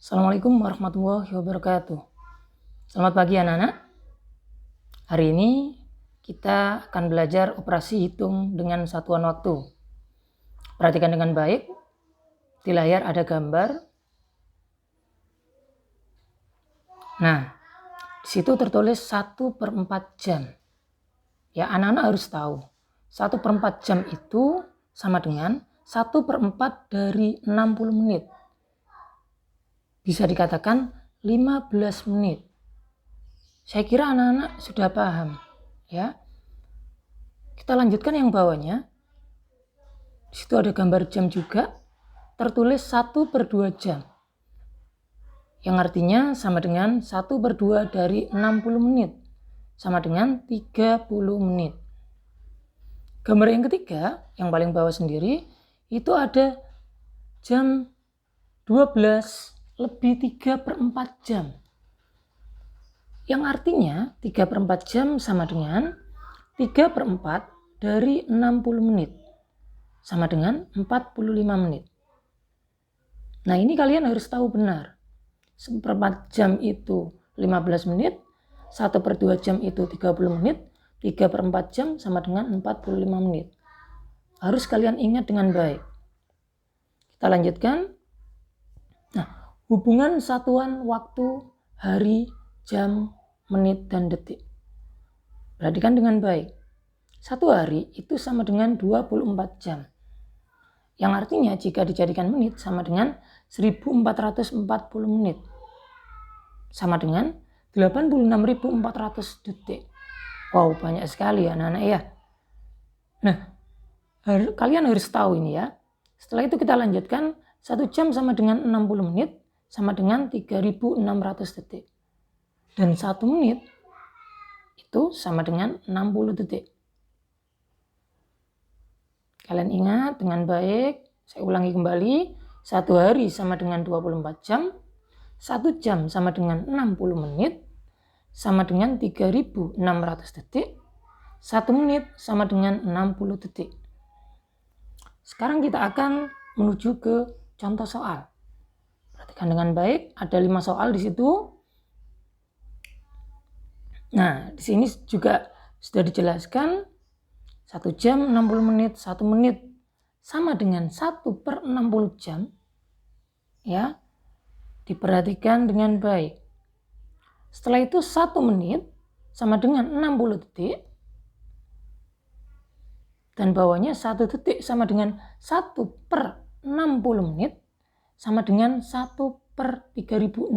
Assalamualaikum warahmatullahi wabarakatuh. Selamat pagi anak-anak. Hari ini kita akan belajar operasi hitung dengan satuan waktu. Perhatikan dengan baik. Di layar ada gambar. Nah, di situ tertulis 1/4 jam. Ya, anak-anak harus tahu. 1/4 jam itu sama dengan 1/4 dari 60 menit. Bisa dikatakan 15 menit. Saya kira anak-anak sudah paham, ya. Kita lanjutkan yang bawahnya. Di situ ada gambar jam juga, tertulis 1/2 jam. Yang artinya sama dengan 1/2 dari 60 menit, sama dengan 30 menit. Gambar yang ketiga, yang paling bawah sendiri, itu ada jam 12 lebih 3/4 jam. Yang artinya 3/4 jam sama dengan 3/4 dari 60 menit. Sama dengan 45 menit. Nah, ini kalian harus tahu benar. 1/4 jam itu 15 menit, 1/2 jam itu 30 menit, 3/4 jam sama dengan 45 menit. Harus kalian ingat dengan baik. Kita lanjutkan. Nah, hubungan satuan waktu, hari, jam, menit, dan detik. Perhatikan dengan baik. Satu hari itu sama dengan 24 jam. Yang artinya jika dijadikan menit sama dengan 1440 menit. Sama dengan 86.400 detik. Wow, banyak sekali ya anak-anak ya. Nah, kalian harus tahu ini ya. Setelah itu kita lanjutkan, 1 jam sama dengan 60 menit sama dengan 3.600 detik. Dan 1 menit itu sama dengan 60 detik. Kalian ingat dengan baik, saya ulangi kembali, 1 hari sama dengan 24 jam, 1 jam sama dengan 60 menit, sama dengan 3.600 detik, 1 menit sama dengan 60 detik. Sekarang kita akan menuju ke contoh soal. Perhatikan dengan baik, ada 5 soal di situ. Nah, di sini juga sudah dijelaskan 1 jam 60 menit, 1 menit sama dengan 1/60 jam. Ya, diperhatikan dengan baik. Setelah itu 1 menit sama dengan 60 detik. Dan bawahnya 1 detik sama dengan 1/60 menit sama dengan 1/3600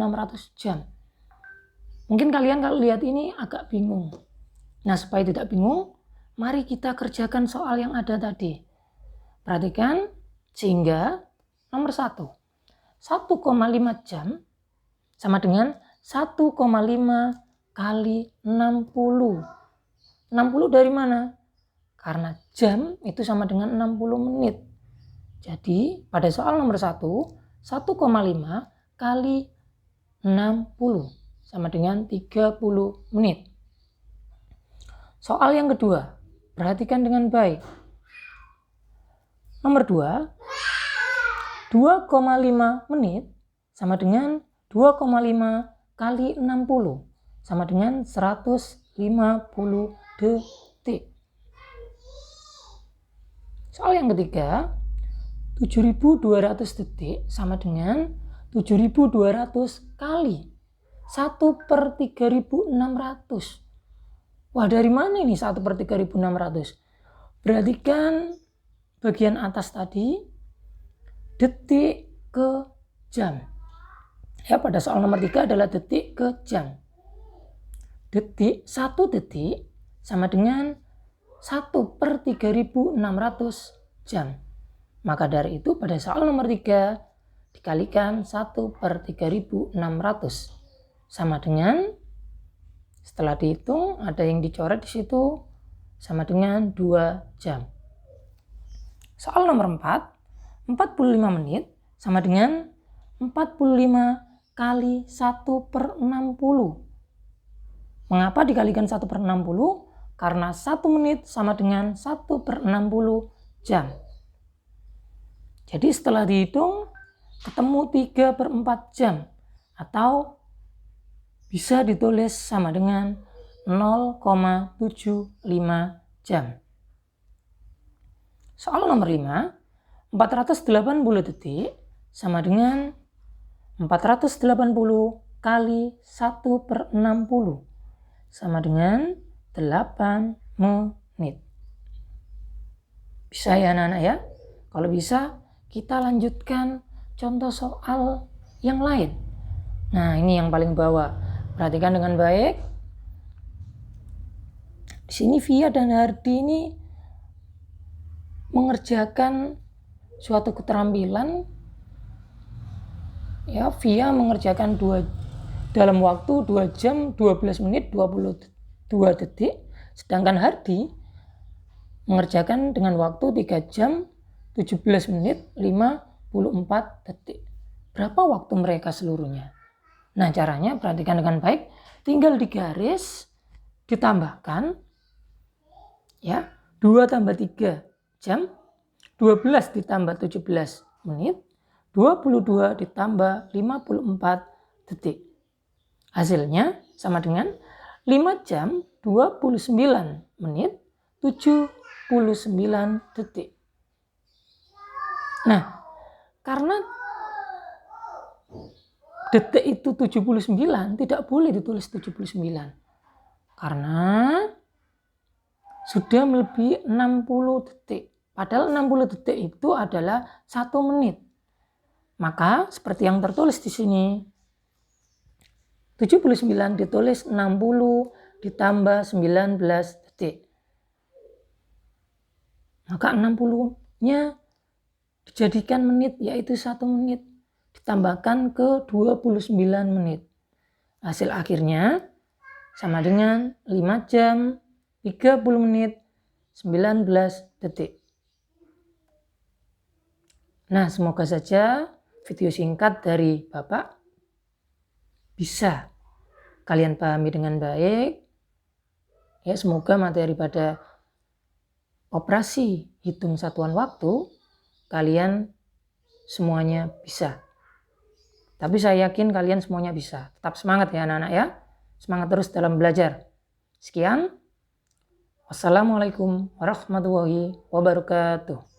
jam. Mungkin kalian kalau lihat ini agak bingung. Nah, supaya tidak bingung, mari kita kerjakan soal yang ada tadi. Perhatikan, sehingga nomor 1, 1,5 jam sama dengan 1,5 kali 60. 60 dari mana? Karena jam itu sama dengan 60 menit. Jadi, pada soal nomor 1, 1,5 kali 60 sama dengan 30 menit. Soal yang kedua, perhatikan dengan baik. Nomor 2, 2,5 menit sama dengan 2,5 kali 60 sama dengan 150 detik. Soal yang ketiga, 7.200 detik sama dengan 7.200 kali 1/3600. Wah, dari mana ini 1/3600? Perhatikan bagian atas tadi, detik ke jam. Ya, pada soal nomor 3 adalah detik ke jam. Detik, 1 detik sama dengan 1/3600 jam. Maka dari itu pada soal nomor 3 dikalikan 1/3600 sama dengan, setelah dihitung ada yang dicoret di situ, sama dengan 2 jam. Soal nomor 4, 45 menit sama dengan 45 kali 1/60. Mengapa dikalikan 1/60? Karena 1 menit sama dengan 1/60 jam. Jadi setelah dihitung ketemu 3/4 jam. atau bisa ditulis sama dengan 0,75 jam. Soal nomor 5, 480 detik sama dengan 480 kali 1/60 sama dengan 8 menit. Bisa ya anak-anak ya? Kalau bisa, kita lanjutkan contoh soal yang lain. Nah, ini yang paling bawah. Perhatikan dengan baik. Di sini Via dan Hardi ini mengerjakan suatu keterampilan. Ya, Via mengerjakan dalam waktu 2 jam 12 menit 22 detik, sedangkan Hardi mengerjakan dengan waktu 3 jam 17 menit 54 detik. Berapa waktu mereka seluruhnya? Nah, caranya perhatikan dengan baik, tinggal digaris, ditambahkan, ya, 2 tambah 3 jam, 12 ditambah 17 menit, 22 ditambah 54 detik. Hasilnya sama dengan 5 jam 29 menit 79 detik. Nah, karena detik itu 79, tidak boleh ditulis 79. Karena sudah melebihi 60 detik. Padahal 60 detik itu adalah 1 menit. Maka seperti yang tertulis di sini, 79 ditulis 60 ditambah 19 detik. Maka 60-nya dijadikan menit, yaitu 1 menit. Ditambahkan ke 29 menit. Hasil akhirnya sama dengan 5 jam, 30 menit, 19 detik. Nah, semoga saja video singkat dari Bapak bisa kalian pahami dengan baik. Ya, semoga materi pada operasi hitung satuan waktu kalian semuanya bisa. Tapi saya yakin kalian semuanya bisa. Tetap semangat ya anak-anak ya. Semangat terus dalam belajar. Sekian. Wassalamualaikum warahmatullahi wabarakatuh.